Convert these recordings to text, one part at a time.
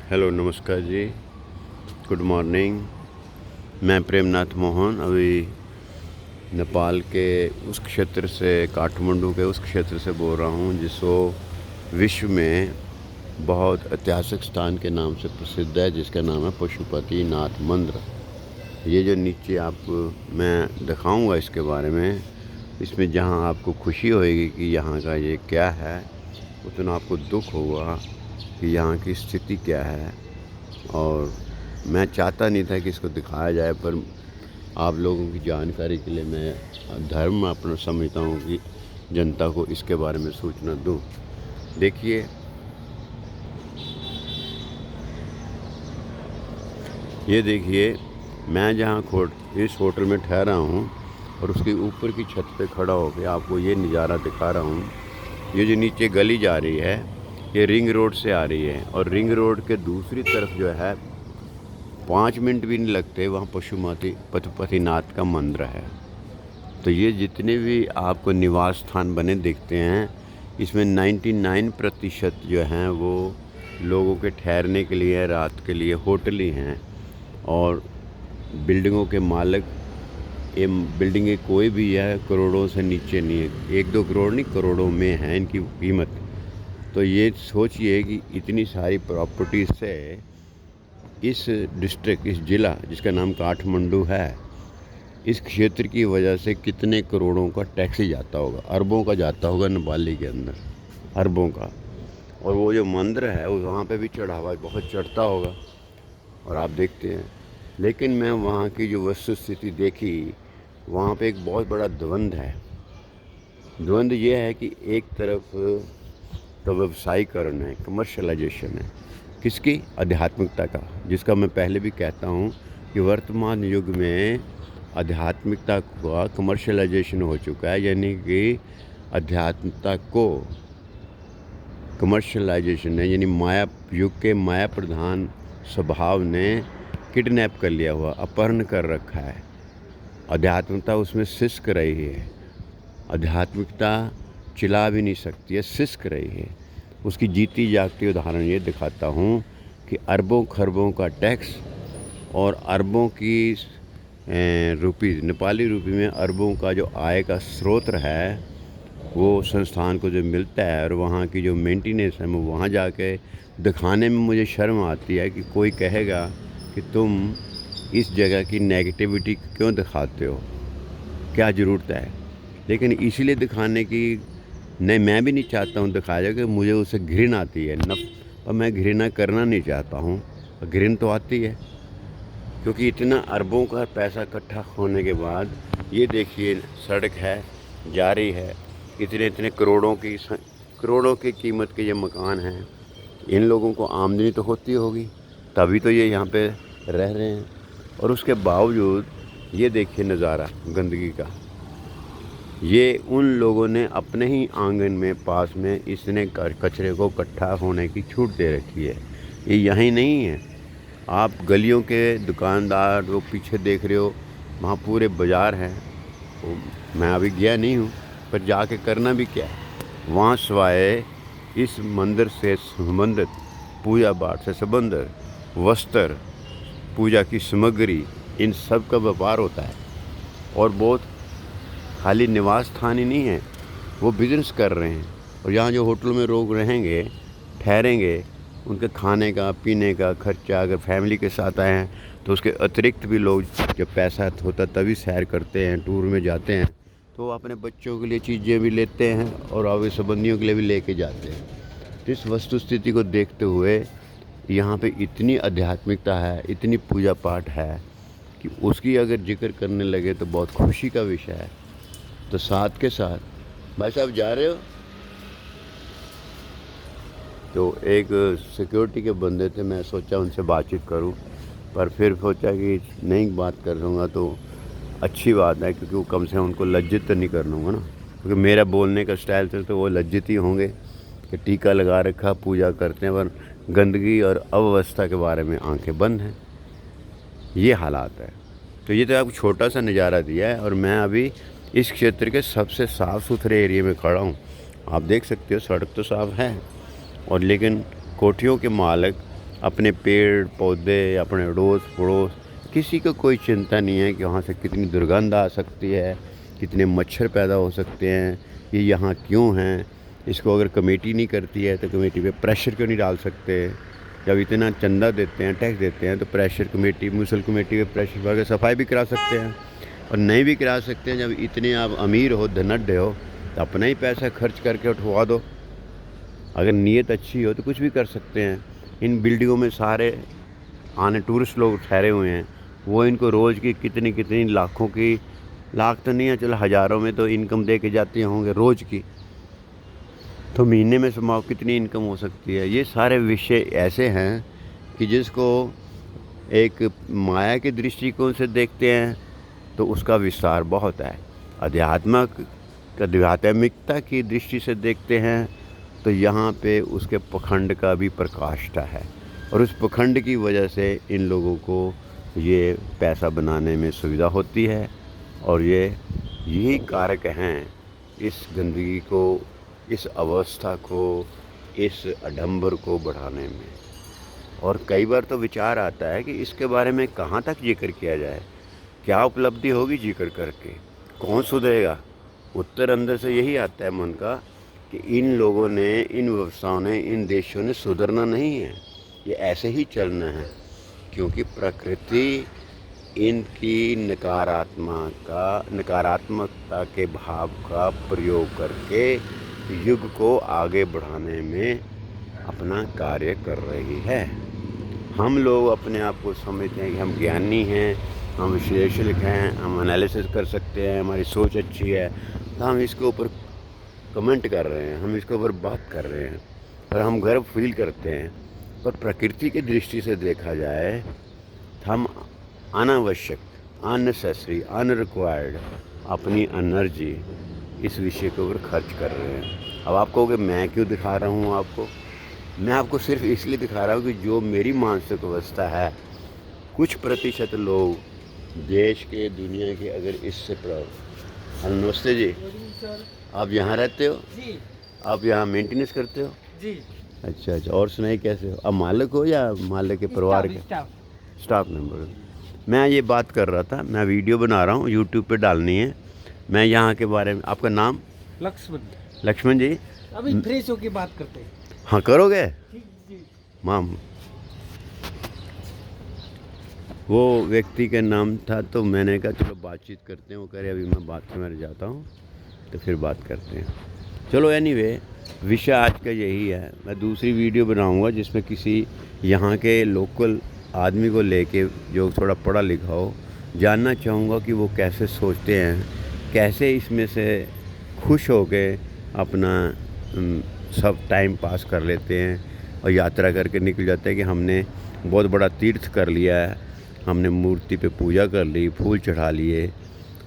Hello, नमस्कार जी। Good morning. मैं प्रेमनाथ मोहन अभी नेपाल के उस क्षेत्र से, काठमांडू के उस क्षेत्र से बोल रहा हूँ जिसको विश्व में बहुत ऐतिहासिक स्थान के नाम से प्रसिद्ध है, जिसका नाम है पशुपतिनाथ मंदिर। ये जो नीचे आपको मैं दिखाऊंगा इसके बारे में, इसमें जहाँ आपको खुशी होएगी कि यहाँ का ये क्या है, उतना आपको दुख होगा कि यहाँ की स्थिति क्या है। और मैं चाहता नहीं था कि इसको दिखाया जाए, पर आप लोगों की जानकारी के लिए मैं धर्म अपना समझता हूँ कि जनता को इसके बारे में सूचना दूँ। देखिए, ये देखिए, मैं जहाँ इस होटल में ठहरा हूँ और उसके ऊपर की छत पे खड़ा होकर आपको ये नज़ारा दिखा रहा हूँ। ये जो नीचे गली जा रही है, ये रिंग रोड से आ रही है, और रिंग रोड के दूसरी तरफ जो है 5 मिनट भी नहीं लगते, वहाँ पशुपतिनाथ का मंदिर है। तो ये जितने भी आपको निवास स्थान बने दिखते हैं, इसमें 99% जो हैं वो लोगों के ठहरने के लिए, रात के लिए होटल ही हैं। और बिल्डिंगों के मालिक, ये बिल्डिंगें कोई भी है करोड़ों से नीचे नहीं है, 1-2 करोड़ नहीं, करोड़ों में है इनकी कीमत। तो ये सोचिए कि इतनी सारी प्रॉपर्टीज से इस डिस्ट्रिक्ट, इस ज़िला जिसका नाम काठमांडू है, इस क्षेत्र की वजह से कितने करोड़ों का टैक्स ही जाता होगा, अरबों का जाता होगा नेपाली के अंदर, अरबों का। और वो जो मंदिर है वहाँ पे भी चढ़ावा बहुत चढ़ता होगा, और आप देखते हैं। लेकिन मैं वहाँ की जो वस्तु स्थिति देखी, वहाँ पे एक बहुत बड़ा द्वंद्व है। द्वंद्व ये है कि एक तरफ तो व्यवसायीकरण है, कमर्शलाइजेशन है, किसकी? आध्यात्मिकता का, जिसका मैं पहले भी कहता हूँ कि वर्तमान युग में आध्यात्मिकता का कमर्शलाइजेशन हो चुका है। यानी कि आध्यात्मिकता को कमर्शलाइजेशन है, यानी माया युग के माया प्रधान स्वभाव ने किडनैप कर लिया हुआ, अपहरण कर रखा है। आध्यात्मिकता उसमें सिसक रही है। आध्यात्मिकता चिल्ला भी नहीं सकती है, सिसक रही है। उसकी जीती जागती उदाहरण ये दिखाता हूँ कि अरबों खरबों का टैक्स और अरबों की रुपीज़, नेपाली रुपये में अरबों का जो आय का स्रोत है, वो संस्थान को जो मिलता है, और वहाँ की जो मेंटेनेंस है, मैं वहाँ जाके दिखाने में मुझे शर्म आती है कि कोई कहेगा कि तुम इस जगह की नेगेटिविटी क्यों दिखाते हो, क्या ज़रूरत है। लेकिन इसीलिए दिखाने की नहीं, मैं भी नहीं चाहता हूँ दिखाया जाए, कि मुझे उससे घृणा आती है, और मैं घृणा करना नहीं चाहता हूँ, घृणा तो आती है, क्योंकि इतना अरबों का पैसा इकट्ठा होने के बाद ये देखिए सड़क है, जा रही है, इतने इतने करोड़ों की कीमत के ये मकान हैं। इन लोगों को आमदनी तो होती होगी, तभी तो ये यहाँ पे रह रहे हैं। और उसके बावजूद ये देखिए नज़ारा गंदगी का। ये उन लोगों ने अपने ही आंगन में पास में इसने कचरे को इकट्ठा होने की छूट दे रखी है। ये यहीं नहीं है, आप गलियों के दुकानदार वो पीछे देख रहे हो, वहाँ पूरे बाज़ार हैं। मैं अभी गया नहीं हूँ, पर जाके करना भी क्या है वहाँ, सिवाय इस मंदिर से संबंधित पूजा पाठ से संबंधित वस्त्र, पूजा की सामग्री, इन सब का व्यापार होता है। और बहुत खाली निवास स्थान ही नहीं है, वो बिज़नेस कर रहे हैं। और यहाँ जो होटल में लोग रहेंगे, ठहरेंगे, उनके खाने का पीने का खर्चा, अगर फैमिली के साथ आए हैं तो उसके अतिरिक्त भी लोग, जब पैसा होता तभी सैर करते हैं, टूर में जाते हैं, तो अपने बच्चों के लिए चीज़ें भी लेते हैं और आगे संबंधियों के लिए भी लेके जाते हैं। तो इस वस्तु स्थिति को देखते हुए यहाँ पे इतनी आध्यात्मिकता है, इतनी पूजा पाठ है कि उसकी अगर जिक्र करने लगे तो बहुत खुशी का विषय है। तो साथ के साथ भाई साहब जा रहे हो, तो एक सिक्योरिटी के बंदे थे, मैं सोचा उनसे बातचीत करूं, पर फिर सोचा कि नहीं बात कर लूँगा तो अच्छी बात है, क्योंकि वो कम से कम उनको लज्जित तो नहीं कर लूँगा ना, क्योंकि मेरा बोलने का स्टाइल से तो वो लज्जित ही होंगे कि टीका लगा रखा, पूजा करते हैं, पर गंदगी और अव्यवस्था के बारे में आंखें बंद हैं। ये हालात है। तो ये तो आपको छोटा सा नज़ारा दिया है, और मैं अभी इस क्षेत्र के सबसे साफ़ सुथरे एरिया में खड़ा हूँ। आप देख सकते हो, सड़क तो साफ़ है, और लेकिन कोठियों के मालिक अपने पेड़ पौधे, अपने अड़ोस पड़ोस, किसी को कोई चिंता नहीं है कि वहाँ से कितनी दुर्गंध आ सकती है, कितने मच्छर पैदा हो सकते हैं, ये यहाँ क्यों हैं। इसको अगर कमेटी नहीं करती है तो कमेटी पे प्रेशर क्यों नहीं डाल सकते। जब इतना चंदा देते हैं, टैक्स देते हैं, तो प्रेशर कमेटी, म्यूनसिपल कमेटी पे प्रेशर डाल के सफाई भी करा सकते हैं। और नहीं भी करा सकते हैं, जब इतने आप अमीर हो, धनाढ्य हो, तो अपना ही पैसा खर्च करके उठवा दो। अगर नीयत अच्छी हो तो कुछ भी कर सकते हैं। इन बिल्डिंगों में सारे आने टूरिस्ट लोग ठहरे हुए हैं, वो इनको रोज़ की कितनी कितनी लाखों की, लाख तो नहीं है, चलो हज़ारों में तो इनकम दे के जाते होंगे रोज़ की, तो महीने में समाओ कितनी इनकम हो सकती है। ये सारे विषय ऐसे हैं कि जिसको एक माया के दृष्टिकोण से देखते हैं तो उसका विस्तार बहुत है। आध्यात्मिकता की दृष्टि से देखते हैं तो यहाँ पे उसके पखंड का भी प्रकाष्ठा है, और उस पखंड की वजह से इन लोगों को ये पैसा बनाने में सुविधा होती है। और यही कारक हैं इस गंदगी को, इस अवस्था को, इस आडंबर को बढ़ाने में। और कई बार तो विचार आता है कि इसके बारे में कहाँ तक जिक्र किया जाए, क्या उपलब्धि होगी जिक्र करके, कौन सुधरेगा। उत्तर अंदर से यही आता है मन का कि इन लोगों ने, इन व्यवसायों ने, इन देशों ने सुधरना नहीं है, ये ऐसे ही चलना है, क्योंकि प्रकृति इनकी नकारात्मकता के भाव का प्रयोग करके युग को आगे बढ़ाने में अपना कार्य कर रही है। हम लोग अपने आप को समझते हैं कि हम ज्ञानी हैं, हम विश्लेषक हैं, हम एनालिसिस कर सकते हैं, हमारी सोच अच्छी है, तो हम इसके ऊपर कमेंट कर रहे हैं, हम इसके ऊपर बात कर रहे हैं और हम गर्व फील करते हैं। पर प्रकृति की दृष्टि से देखा जाए तो हम अनावश्यक, अननेसेसरी, अनरिक्वायर्ड अपनी एनर्जी इस विषय के ऊपर खर्च कर रहे हैं। अब आप कहोगे मैं क्यों दिखा रहा हूँ आपको, मैं आपको सिर्फ इसलिए दिखा रहा हूँ कि जो मेरी मानसिक अवस्था है, कुछ प्रतिशत लोग देश के, दुनिया के अगर इससे नमस्ते जी, आप यहाँ रहते हो जी, आप यहाँ मेंटेनेंस करते हो जी। अच्छा अच्छा, और सुनाइए कैसे हो, आप मालिक हो या मालिक के परिवार के स्टाफ मेंबर हो। मैं ये बात कर रहा था, मैं वीडियो बना रहा हूँ, यूट्यूब पे डालनी है। मैं यहाँ के बारे में, आपका नाम? लक्ष्मण जी। अभी फ्रेश होके बात करते हैं। हाँ करोगे माम। वो व्यक्ति का नाम था, तो मैंने कहा चलो बातचीत करते हैं। वो कह रहे अभी मैं बाथरूम में जाता हूँ, तो फिर बात करते हैं। चलो एनीवे, विषय आज का यही है। मैं दूसरी वीडियो बनाऊंगा जिसमें किसी यहाँ के लोकल आदमी को लेके जो थोड़ा पढ़ा लिखा हो, जानना चाहूँगा कि वो कैसे सोचते हैं, कैसे इसमें से खुश हो के अपना सब टाइम पास कर लेते हैं और यात्रा करके निकल जाते हैं कि हमने बहुत बड़ा तीर्थ कर लिया है, हमने मूर्ति पे पूजा कर ली, फूल चढ़ा लिए,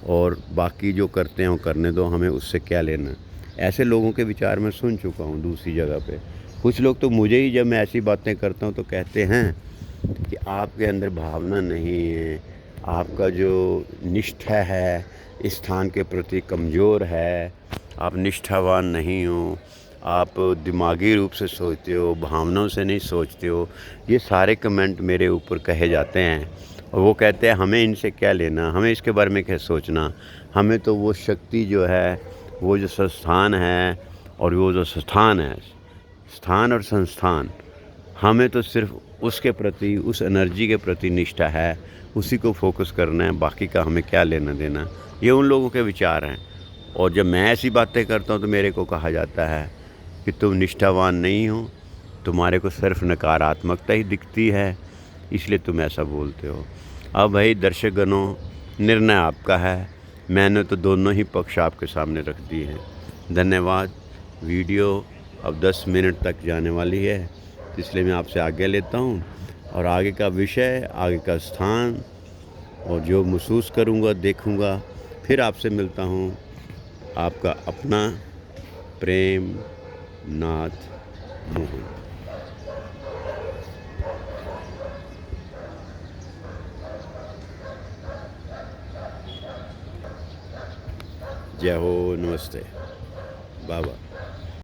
और बाकी जो करते हैं वो करने दो, हमें उससे क्या लेना। ऐसे लोगों के विचार मैं सुन चुका हूँ दूसरी जगह पे। कुछ लोग तो मुझे ही, जब मैं ऐसी बातें करता हूँ तो कहते हैं कि आपके अंदर भावना नहीं है, आपका जो निष्ठा है इस स्थान के प्रति कमज़ोर है, आप निष्ठावान नहीं हो, आप दिमागी रूप से सोचते हो, भावनाओं से नहीं सोचते हो। ये सारे कमेंट मेरे ऊपर कहे जाते हैं, और वो कहते हैं हमें इनसे क्या लेना, हमें इसके बारे में क्या सोचना, हमें तो वो शक्ति जो है, वो जो संस्थान है, और वो जो स्थान है, स्थान और संस्थान, हमें तो सिर्फ उसके प्रति, उस एनर्जी के प्रति निष्ठा है, उसी को फोकस करना है, बाकी का हमें क्या लेना देना। ये उन लोगों के विचार हैं। और जब मैं ऐसी बातें करता हूँ तो मेरे को कहा जाता है कि तुम निष्ठावान नहीं हो, तुम्हारे को सिर्फ नकारात्मकता ही दिखती है, इसलिए तुम ऐसा बोलते हो। अब भाई दर्शकगणों, निर्णय आपका है, मैंने तो दोनों ही पक्ष आपके सामने रख दिए हैं। धन्यवाद। वीडियो अब 10 मिनट तक जाने वाली है, इसलिए मैं आपसे आज्ञा लेता हूँ, और आगे का विषय, आगे का स्थान, और जो महसूस करूँगा, देखूँगा, फिर आपसे मिलता हूँ। आपका अपना प्रेम नाथ मोहन। जय हो, नमस्ते बाबा।